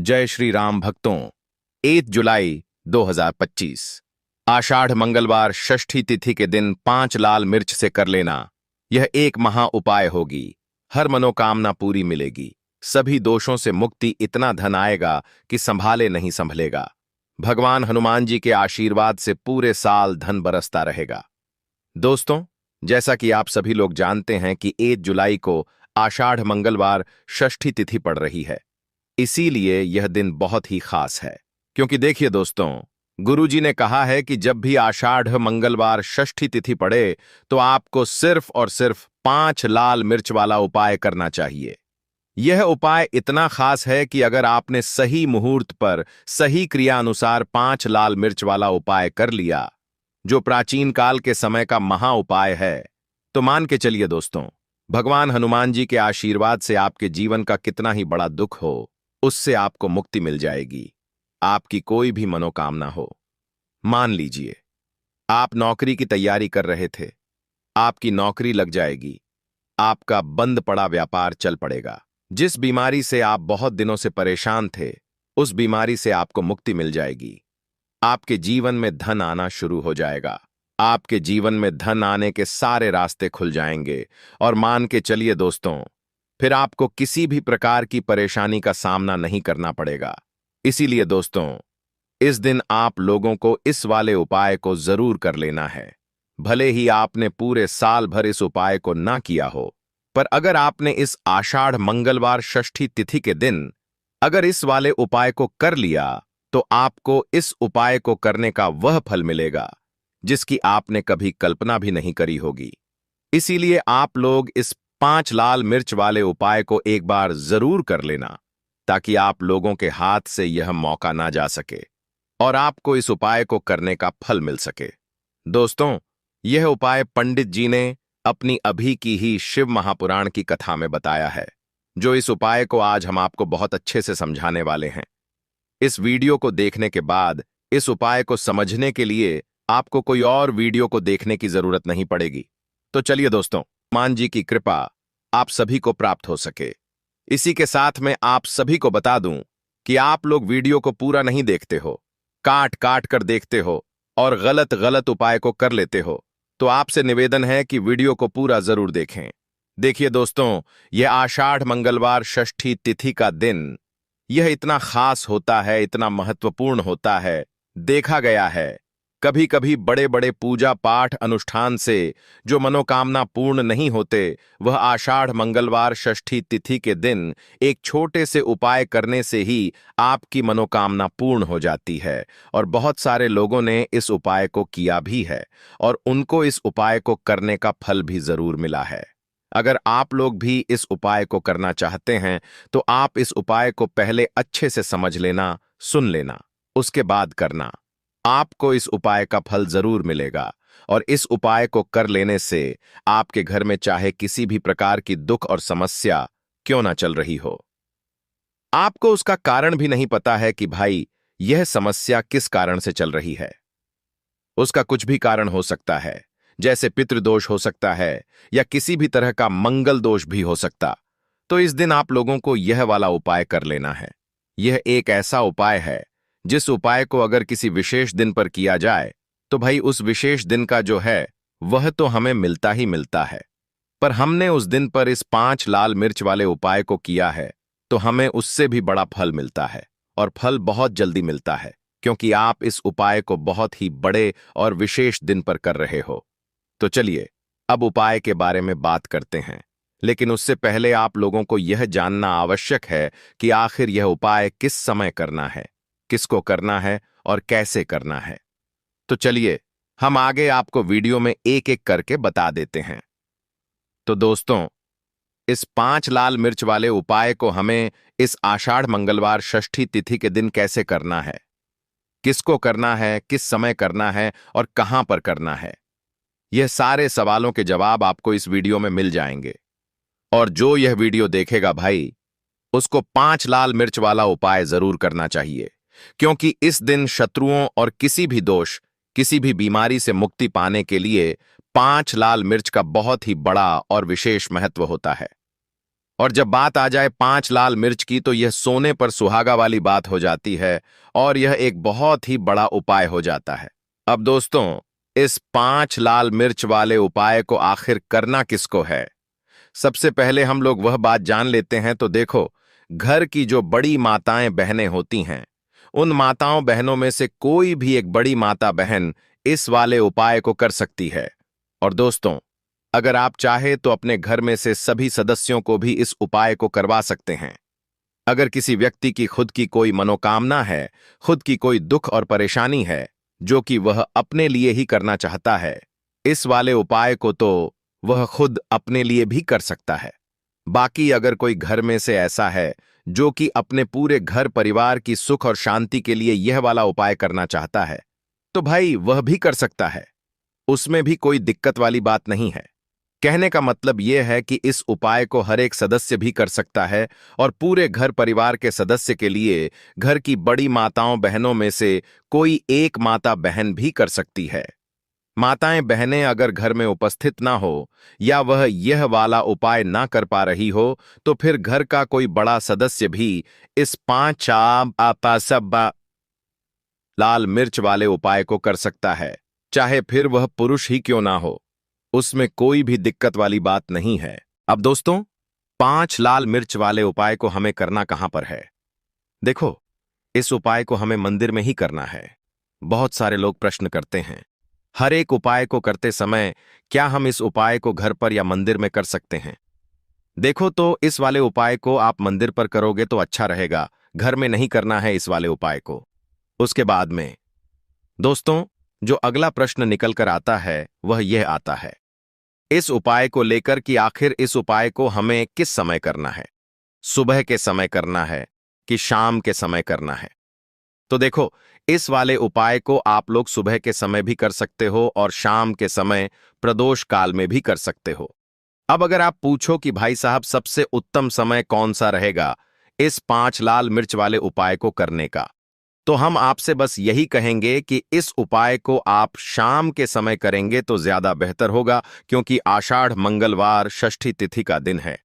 जय श्री राम भक्तों। 1 जुलाई 2025 आषाढ़ मंगलवार षष्ठी तिथि के दिन 5 लाल मिर्च से कर लेना। यह एक महा उपाय होगी। हर मनोकामना पूरी मिलेगी। सभी दोषों से मुक्ति, इतना धन आएगा कि संभाले नहीं संभलेगा। भगवान हनुमान जी के आशीर्वाद से पूरे साल धन बरसता रहेगा। दोस्तों, जैसा कि आप सभी लोग जानते हैं कि 1 जुलाई को आषाढ़ मंगलवार षष्ठी तिथि पड़ रही है। इसीलिए यह दिन बहुत ही खास है, क्योंकि देखिए दोस्तों, गुरुजी ने कहा है कि जब भी आषाढ़ मंगलवार षष्ठी तिथि पड़े तो आपको सिर्फ और सिर्फ 5 लाल मिर्च वाला उपाय करना चाहिए। यह उपाय इतना खास है कि अगर आपने सही मुहूर्त पर सही क्रिया अनुसार 5 लाल मिर्च वाला उपाय कर लिया, जो प्राचीन काल के समय का महा उपाय है, तो मान के चलिए दोस्तों, भगवान हनुमान जी के आशीर्वाद से आपके जीवन का कितना ही बड़ा दुख हो, उससे आपको मुक्ति मिल जाएगी। आपकी कोई भी मनोकामना हो। मान लीजिए आप नौकरी की तैयारी कर रहे थे, आपकी नौकरी लग जाएगी, आपका बंद पड़ा व्यापार चल पड़ेगा। जिस बीमारी से आप बहुत दिनों से परेशान थे, उस बीमारी से आपको मुक्ति मिल जाएगी। आपके जीवन में धन आना शुरू हो जाएगा। आपके जीवन में धन आने के सारे रास्ते खुल जाएंगे और मान के चलिए दोस्तों, फिर आपको किसी भी प्रकार की परेशानी का सामना नहीं करना पड़ेगा। इसीलिए दोस्तों, इस दिन आप लोगों को इस वाले उपाय को जरूर कर लेना है। भले ही आपने पूरे साल भर इस उपाय को ना किया हो, पर अगर आपने इस आषाढ़ मंगलवार षष्ठी तिथि के दिन अगर इस वाले उपाय को कर लिया, तो आपको इस उपाय को करने का वह फल मिलेगा जिसकी आपने कभी कल्पना भी नहीं करी होगी। इसीलिए आप लोग इस 5 लाल मिर्च वाले उपाय को एक बार जरूर कर लेना, ताकि आप लोगों के हाथ से यह मौका ना जा सके और आपको इस उपाय को करने का फल मिल सके। दोस्तों, यह उपाय पंडित जी ने अपनी अभी की ही शिव महापुराण की कथा में बताया है, जो इस उपाय को आज हम आपको बहुत अच्छे से समझाने वाले हैं। इस वीडियो को देखने के बाद इस उपाय को समझने के लिए आपको कोई और वीडियो को देखने की जरूरत नहीं पड़ेगी। तो चलिए दोस्तों, हनुमान जी की कृपा आप सभी को प्राप्त हो सके। इसी के साथ में आप सभी को बता दूं कि आप लोग वीडियो को पूरा नहीं देखते हो, काट काट कर देखते हो और गलत गलत उपाय को कर लेते हो, तो आपसे निवेदन है कि वीडियो को पूरा जरूर देखें। देखिए दोस्तों, यह आषाढ़ मंगलवार षष्ठी तिथि का दिन, यह इतना खास होता है, इतना महत्वपूर्ण होता है। देखा गया है कभी कभी बड़े बड़े पूजा पाठ अनुष्ठान से जो मनोकामना पूर्ण नहीं होते, वह आषाढ़ मंगलवार षष्ठी तिथि के दिन एक छोटे से उपाय करने से ही आपकी मनोकामना पूर्ण हो जाती है। और बहुत सारे लोगों ने इस उपाय को किया भी है और उनको इस उपाय को करने का फल भी जरूर मिला है। अगर आप लोग भी इस उपाय को करना चाहते हैं, तो आप इस उपाय को पहले अच्छे से समझ लेना, सुन लेना, उसके बाद करना। आपको इस उपाय का फल जरूर मिलेगा और इस उपाय को कर लेने से आपके घर में चाहे किसी भी प्रकार की दुख और समस्या क्यों ना चल रही हो, आपको उसका कारण भी नहीं पता है कि भाई यह समस्या किस कारण से चल रही है। उसका कुछ भी कारण हो सकता है, जैसे पितृदोष हो सकता है या किसी भी तरह का मंगल दोष भी हो सकता। तो इस दिन आप लोगों को यह वाला उपाय कर लेना है। यह एक ऐसा उपाय है जिस उपाय को अगर किसी विशेष दिन पर किया जाए, तो भाई उस विशेष दिन का जो है वह तो हमें मिलता ही मिलता है। पर हमने उस दिन पर इस 5 लाल मिर्च वाले उपाय को किया है, तो हमें उससे भी बड़ा फल मिलता है और फल बहुत जल्दी मिलता है, क्योंकि आप इस उपाय को बहुत ही बड़े और विशेष दिन पर कर रहे हो। तो चलिए अब उपाय के बारे में बात करते हैं, लेकिन उससे पहले आप लोगों को यह जानना आवश्यक है कि आखिर यह उपाय किस समय करना है, किसको करना है और कैसे करना है। तो चलिए हम आगे आपको वीडियो में एक एक करके बता देते हैं। तो दोस्तों, इस 5 लाल मिर्च वाले उपाय को हमें इस आषाढ़ मंगलवार षष्ठी तिथि के दिन कैसे करना है, किसको करना है, किस समय करना है और कहां पर करना है, यह सारे सवालों के जवाब आपको इस वीडियो में मिल जाएंगे। और जो यह वीडियो देखेगा भाई, उसको 5 लाल मिर्च वाला उपाय जरूर करना चाहिए, क्योंकि इस दिन शत्रुओं और किसी भी दोष, किसी भी बीमारी से मुक्ति पाने के लिए 5 लाल मिर्च का बहुत ही बड़ा और विशेष महत्व होता है। और जब बात आ जाए 5 लाल मिर्च की तो यह सोने पर सुहागा वाली बात हो जाती है और यह एक बहुत ही बड़ा उपाय हो जाता है। अब दोस्तों, इस 5 लाल मिर्च वाले उपाय को आखिर करना किसको है? सबसे पहले हम लोग वह बात जान लेते हैं। तो देखो, घर की जो बड़ी माताएं बहनें होती हैं, उन माताओं बहनों में से कोई भी एक बड़ी माता बहन इस वाले उपाय को कर सकती है। और दोस्तों, अगर आप चाहे तो अपने घर में से सभी सदस्यों को भी इस उपाय को करवा सकते हैं। अगर किसी व्यक्ति की खुद की कोई मनोकामना है, खुद की कोई दुख और परेशानी है, जो कि वह अपने लिए ही करना चाहता है, इस वाले उपाय को तो वह खुद अपने लिए भी कर सकता है। बाकी अगर कोई घर में से ऐसा है जो कि अपने पूरे घर परिवार की सुख और शांति के लिए यह वाला उपाय करना चाहता है, तो भाई वह भी कर सकता है। उसमें भी कोई दिक्कत वाली बात नहीं है। कहने का मतलब यह है कि इस उपाय को हर एक सदस्य भी कर सकता है और पूरे घर परिवार के सदस्य के लिए घर की बड़ी माताओं बहनों में से कोई एक माता बहन भी कर सकती है। माताएं बहनें अगर घर में उपस्थित ना हो या वह यह वाला उपाय ना कर पा रही हो, तो फिर घर का कोई बड़ा सदस्य भी इस 5 लाल मिर्च वाले उपाय को कर सकता है, चाहे फिर वह पुरुष ही क्यों ना हो। उसमें कोई भी दिक्कत वाली बात नहीं है। अब दोस्तों, 5 लाल मिर्च वाले उपाय को हमें करना कहां पर है? देखो, इस उपाय को हमें मंदिर में ही करना है। बहुत सारे लोग प्रश्न करते हैं, हर एक उपाय को करते समय क्या हम इस उपाय को घर पर या मंदिर में कर सकते हैं? देखो, तो इस वाले उपाय को आप मंदिर पर करोगे तो अच्छा रहेगा, घर में नहीं करना है इस वाले उपाय को। उसके बाद में दोस्तों, जो अगला प्रश्न निकल कर आता है वह यह आता है इस उपाय को लेकर कि आखिर इस उपाय को हमें किस समय करना है? सुबह के समय करना है कि शाम के समय करना है? तो देखो, इस वाले उपाय को आप लोग सुबह के समय भी कर सकते हो और शाम के समय प्रदोष काल में भी कर सकते हो। अब अगर आप पूछो कि भाई साहब सबसे उत्तम समय कौन सा रहेगा इस 5 लाल मिर्च वाले उपाय को करने का, तो हम आपसे बस यही कहेंगे कि इस उपाय को आप शाम के समय करेंगे तो ज्यादा बेहतर होगा, क्योंकि आषाढ़ मंगलवार षष्ठी तिथि का दिन है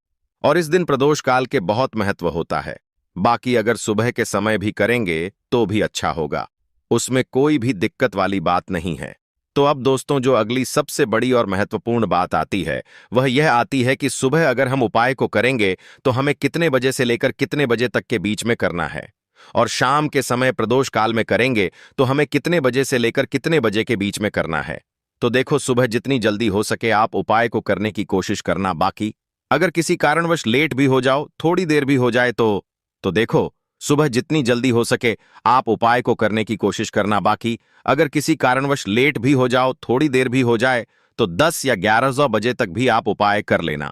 और इस दिन प्रदोष काल के बहुत महत्व होता है। बाकी अगर सुबह के समय भी करेंगे तो भी अच्छा होगा, उसमें कोई भी दिक्कत वाली बात नहीं है। तो अब दोस्तों, जो अगली सबसे बड़ी और महत्वपूर्ण बात आती है वह यह आती है कि सुबह अगर हम उपाय को करेंगे तो हमें कितने बजे से लेकर कितने बजे तक के बीच में करना है, और शाम के समय प्रदोष काल में करेंगे तो हमें कितने बजे से लेकर कितने बजे के बीच में करना है। तो देखो, सुबह जितनी जल्दी हो सके आप उपाय को करने की कोशिश करना। बाकी अगर किसी कारणवश लेट भी हो जाओ, थोड़ी देर भी हो जाए तो देखो, सुबह जितनी जल्दी हो सके आप उपाय को करने की कोशिश करना। बाकी अगर किसी कारणवश लेट भी हो जाओ, थोड़ी देर भी हो जाए, तो 10 या 11 बजे तक भी आप उपाय कर लेना,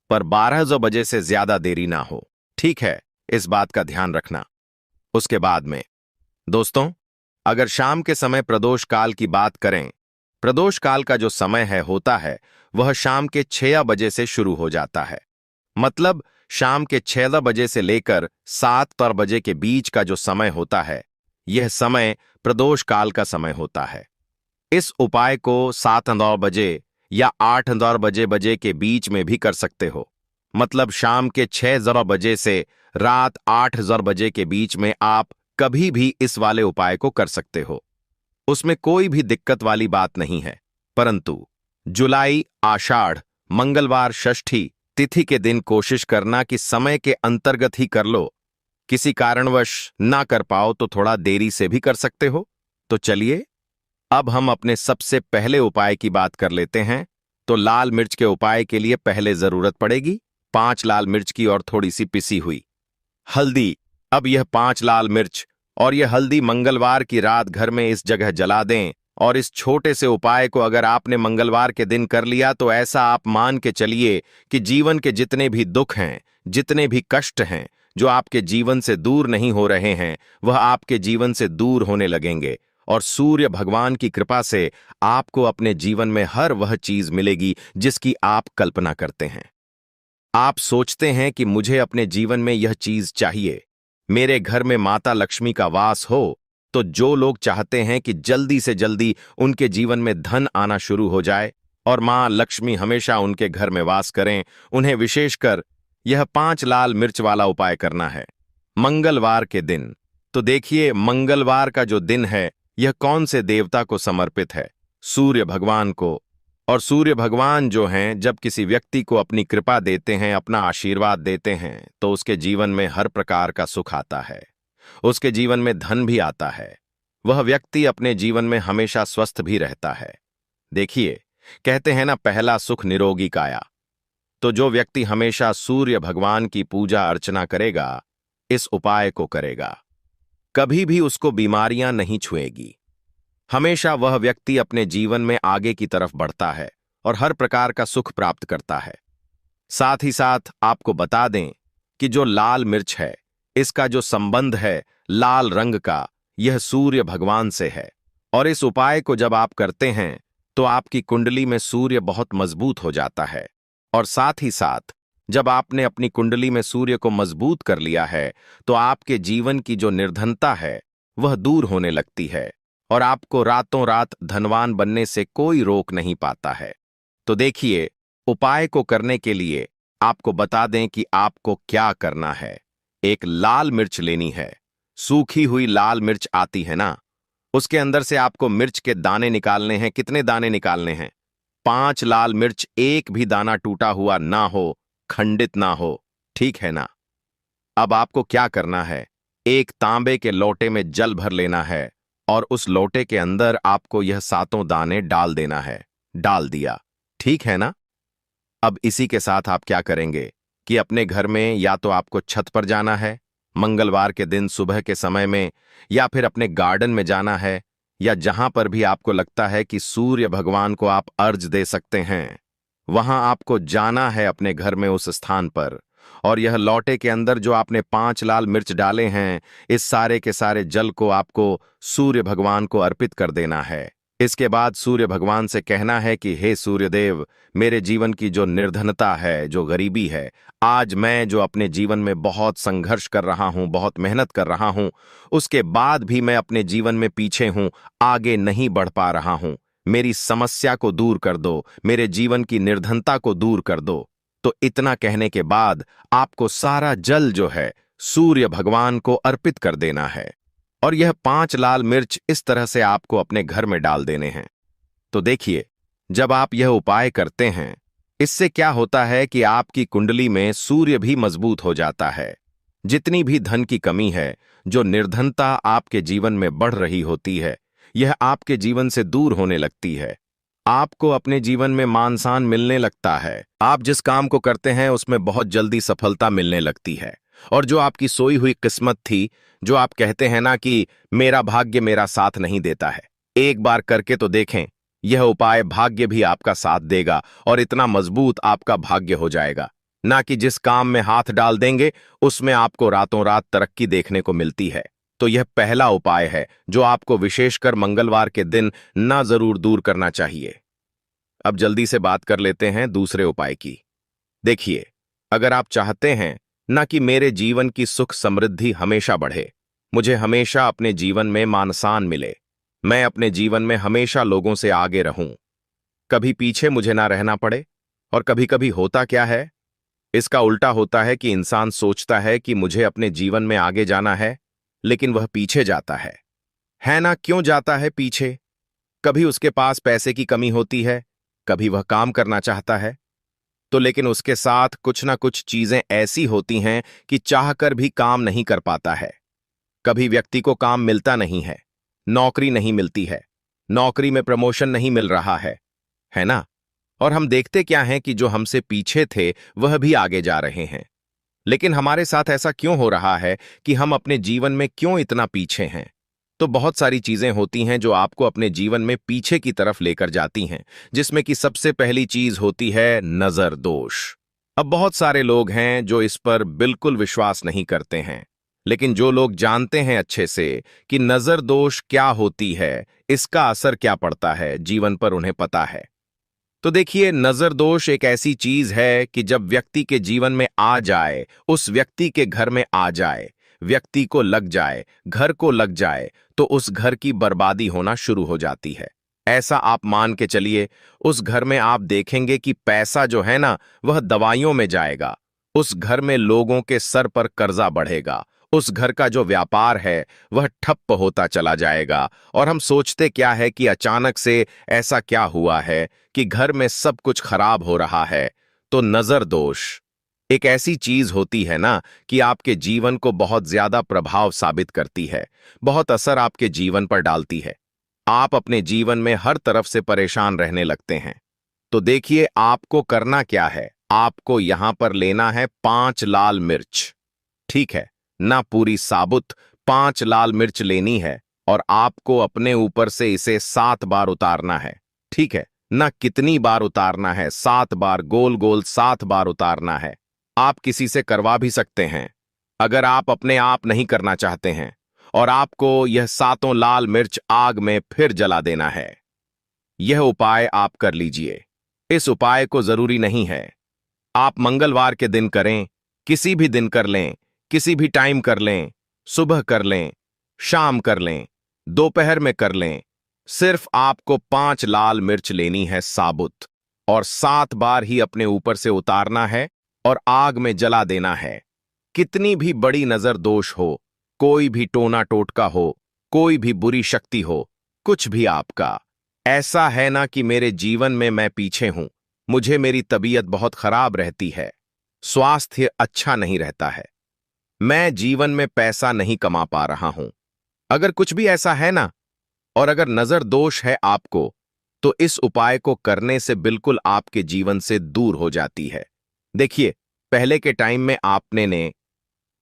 पर 12 बजे से ज्यादा देरी ना हो। ठीक है, इस बात का ध्यान रखना। उसके बाद में दोस्तों, अगर शाम के समय प्रदोष काल की बात करें, प्रदोष काल का जो समय होता है वह शाम के 6 बजे से शुरू हो जाता है। मतलब शाम के 6 बजे से लेकर 7 बजे के बीच का जो समय होता है, यह समय प्रदोष काल का समय होता है। इस उपाय को 7 बजे या 8 बजे के बीच में भी कर सकते हो। मतलब शाम के 6 बजे से रात 8 बजे के बीच में आप कभी भी इस वाले उपाय को कर सकते हो, उसमें कोई भी दिक्कत वाली बात नहीं है। परंतु जुलाई आषाढ़ मंगलवार षष्ठी तिथि के दिन कोशिश करना कि समय के अंतर्गत ही कर लो। किसी कारणवश ना कर पाओ तो थोड़ा देरी से भी कर सकते हो। तो चलिए, अब हम अपने सबसे पहले उपाय की बात कर लेते हैं। तो लाल मिर्च के उपाय के लिए पहले जरूरत पड़ेगी 5 लाल मिर्च की और थोड़ी सी पिसी हुई हल्दी। अब यह 5 लाल मिर्च और यह हल्दी मंगलवार की रात घर में इस जगह जला दें, और इस छोटे से उपाय को अगर आपने मंगलवार के दिन कर लिया तो ऐसा आप मान के चलिए कि जीवन के जितने भी दुख हैं, जितने भी कष्ट हैं जो आपके जीवन से दूर नहीं हो रहे हैं, वह आपके जीवन से दूर होने लगेंगे, और सूर्य भगवान की कृपा से आपको अपने जीवन में हर वह चीज मिलेगी जिसकी आप कल्पना करते हैं। आप सोचते हैं कि मुझे अपने जीवन में यह चीज चाहिए, मेरे घर में माता लक्ष्मी का वास हो। तो जो लोग चाहते हैं कि जल्दी से जल्दी उनके जीवन में धन आना शुरू हो जाए और मां लक्ष्मी हमेशा उनके घर में वास करें, उन्हें विशेषकर यह 5 लाल मिर्च वाला उपाय करना है मंगलवार के दिन। तो देखिए, मंगलवार का जो दिन है यह कौन से देवता को समर्पित है? सूर्य भगवान को। और सूर्य भगवान जो हैं, जब किसी व्यक्ति को अपनी कृपा देते हैं, अपना आशीर्वाद देते हैं, तो उसके जीवन में हर प्रकार का सुख आता है, उसके जीवन में धन भी आता है, वह व्यक्ति अपने जीवन में हमेशा स्वस्थ भी रहता है। देखिए, कहते हैं ना, पहला सुख निरोगी काया। तो जो व्यक्ति हमेशा सूर्य भगवान की पूजा अर्चना करेगा, इस उपाय को करेगा, कभी भी उसको बीमारियां नहीं छुएगी। हमेशा वह व्यक्ति अपने जीवन में आगे की तरफ बढ़ता है और हर प्रकार का सुख प्राप्त करता है। साथ ही साथ आपको बता दें कि जो लाल मिर्च है, इसका जो संबंध है लाल रंग का, यह सूर्य भगवान से है। और इस उपाय को जब आप करते हैं तो आपकी कुंडली में सूर्य बहुत मजबूत हो जाता है। और साथ ही साथ जब आपने अपनी कुंडली में सूर्य को मजबूत कर लिया है, तो आपके जीवन की जो निर्धनता है वह दूर होने लगती है और आपको रातों रात धनवान बनने से कोई रोक नहीं पाता है। तो देखिए, उपाय को करने के लिए आपको बता दें कि आपको क्या करना है। एक लाल मिर्च लेनी है, सूखी हुई लाल मिर्च आती है ना, उसके अंदर से आपको मिर्च के दाने निकालने हैं। कितने दाने निकालने हैं? 5 लाल मिर्च, एक भी दाना टूटा हुआ ना हो, खंडित ना हो, ठीक है ना? अब आपको क्या करना है, एक तांबे के लोटे में जल भर लेना है और उस लोटे के अंदर आपको यह 7 दाने डाल देना है। डाल दिया, ठीक है ना? अब इसी के साथ आप क्या करेंगे कि अपने घर में या तो आपको छत पर जाना है मंगलवार के दिन सुबह के समय में, या फिर अपने गार्डन में जाना है, या जहां पर भी आपको लगता है कि सूर्य भगवान को आप अर्ज दे सकते हैं, वहां आपको जाना है अपने घर में उस स्थान पर। और यह लौटे के अंदर जो आपने 5 लाल मिर्च डाले हैं, इस सारे के सारे जल को आपको सूर्य भगवान को अर्पित कर देना है। इसके बाद सूर्य भगवान से कहना है कि हे सूर्यदेव, मेरे जीवन की जो निर्धनता है, जो गरीबी है, आज मैं जो अपने जीवन में बहुत संघर्ष कर रहा हूं, बहुत मेहनत कर रहा हूं, उसके बाद भी मैं अपने जीवन में पीछे हूं, आगे नहीं बढ़ पा रहा हूं, मेरी समस्या को दूर कर दो, मेरे जीवन की निर्धनता को दूर कर दो। तो इतना कहने के बाद आपको सारा जल जो है सूर्य भगवान को अर्पित कर देना है। और यह 5 लाल मिर्च इस तरह से आपको अपने घर में डाल देने हैं। तो देखिए, जब आप यह उपाय करते हैं, इससे क्या होता है कि आपकी कुंडली में सूर्य भी मजबूत हो जाता है। जितनी भी धन की कमी है, जो निर्धनता आपके जीवन में बढ़ रही होती है, यह आपके जीवन से दूर होने लगती है। आपको अपने जीवन में मान सम्मान मिलने लगता है। आप जिस काम को करते हैं उसमें बहुत जल्दी सफलता मिलने लगती है। और जो आपकी सोई हुई किस्मत थी, जो आप कहते हैं ना कि मेरा भाग्य मेरा साथ नहीं देता है, एक बार करके तो देखें, यह उपाय भाग्य भी आपका साथ देगा और इतना मजबूत आपका भाग्य हो जाएगा ना कि जिस काम में हाथ डाल देंगे उसमें आपको रातों रात तरक्की देखने को मिलती है। तो यह पहला उपाय है जो आपको विशेषकर मंगलवार के दिन ना जरूर दूर करना चाहिए। अब जल्दी से बात कर लेते हैं दूसरे उपाय की। देखिए, अगर आप चाहते हैं ना कि मेरे जीवन की सुख समृद्धि हमेशा बढ़े, मुझे हमेशा अपने जीवन में मान सम्मान मिले, मैं अपने जीवन में हमेशा लोगों से आगे रहूं, कभी पीछे मुझे ना रहना पड़े। और कभी कभी होता क्या है, इसका उल्टा होता है कि इंसान सोचता है कि मुझे अपने जीवन में आगे जाना है, लेकिन वह पीछे जाता है ना? क्यों जाता है पीछे? कभी उसके पास पैसे की कमी होती है, कभी वह काम करना चाहता है, तो लेकिन उसके साथ कुछ ना कुछ चीजें ऐसी होती हैं कि चाहकर भी काम नहीं कर पाता है। कभी व्यक्ति को काम मिलता नहीं है, नौकरी नहीं मिलती है, नौकरी में प्रमोशन नहीं मिल रहा है ना? और हम देखते क्या हैं कि जो हमसे पीछे थे वह भी आगे जा रहे हैं। लेकिन हमारे साथ ऐसा क्यों हो रहा है कि हम अपने जीवन में क्यों इतना पीछे हैं? तो बहुत सारी चीजें होती हैं जो आपको अपने जीवन में पीछे की तरफ लेकर जाती हैं, जिसमें कि सबसे पहली चीज होती है नजर दोष। अब बहुत सारे लोग हैं जो इस पर बिल्कुल विश्वास नहीं करते हैं, लेकिन जो लोग जानते हैं अच्छे से कि नजर दोष क्या होती है, इसका असर क्या पड़ता है जीवन पर, उन्हें पता है। तो देखिए, नजर दोष एक ऐसी चीज है कि जब व्यक्ति के जीवन में आ जाए, उस व्यक्ति के घर में आ जाए, व्यक्ति को लग जाए, घर को लग जाए, तो उस घर की बर्बादी होना शुरू हो जाती है। ऐसा आप मान के चलिए, उस घर में आप देखेंगे कि पैसा जो है ना, वह दवाइयों में जाएगा, उस घर में लोगों के सर पर कर्जा बढ़ेगा, उस घर का जो व्यापार है वह ठप्प होता चला जाएगा। और हम सोचते क्या है कि अचानक से ऐसा क्या हुआ है कि घर में सब कुछ खराब हो रहा है। तो नजर दोष एक ऐसी चीज होती है ना कि आपके जीवन को बहुत ज्यादा प्रभाव साबित करती है, बहुत असर आपके जीवन पर डालती है। आप अपने जीवन में हर तरफ से परेशान रहने लगते हैं। तो देखिए आपको करना क्या है। आपको यहां पर लेना है 5 लाल मिर्च। ठीक है ना, पूरी साबुत 5 लाल मिर्च लेनी है और आपको अपने ऊपर से इसे 7 बार उतारना है। ठीक है ना, कितनी बार उतारना है? 7 बार, गोल गोल 7 बार उतारना है। आप किसी से करवा भी सकते हैं अगर आप अपने आप नहीं करना चाहते हैं। और आपको यह 7 लाल मिर्च आग में फिर जला देना है। यह उपाय आप कर लीजिए। इस उपाय को जरूरी नहीं है आप मंगलवार के दिन करें, किसी भी दिन कर लें, किसी भी टाइम कर लें, सुबह कर लें, शाम कर लें, दोपहर में कर लें। सिर्फ आपको 5 लाल मिर्च लेनी है साबुत और 7 बार ही अपने ऊपर से उतारना है और आग में जला देना है। कितनी भी बड़ी नजर दोष हो, कोई भी टोना टोटका हो, कोई भी बुरी शक्ति हो, कुछ भी आपका ऐसा है ना कि मेरे जीवन में मैं पीछे हूं, मुझे मेरी तबीयत बहुत खराब रहती है, स्वास्थ्य अच्छा नहीं रहता है, मैं जीवन में पैसा नहीं कमा पा रहा हूं। अगर कुछ भी ऐसा है ना, और अगर नजर दोष है आपको, तो इस उपाय को करने से बिल्कुल आपके जीवन से दूर हो जाती है। देखिए पहले के टाइम में आपने ने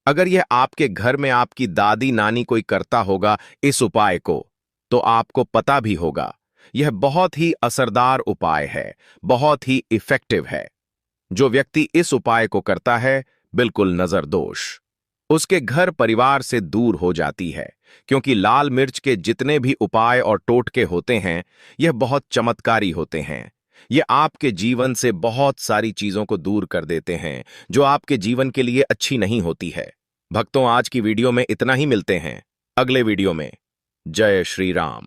अगर यह आपके घर में आपकी दादी नानी कोई करता होगा इस उपाय को, तो आपको पता भी होगा यह बहुत ही असरदार उपाय है, बहुत ही इफेक्टिव है। जो व्यक्ति इस उपाय को करता है, बिल्कुल नजर दोष उसके घर परिवार से दूर हो जाती है। क्योंकि लाल मिर्च के जितने भी उपाय और टोटके होते हैं, यह बहुत चमत्कारी होते हैं। ये आपके जीवन से बहुत सारी चीजों को दूर कर देते हैं जो आपके जीवन के लिए अच्छी नहीं होती है। भक्तों, आज की वीडियो में इतना ही। मिलते हैं अगले वीडियो में। जय श्री राम।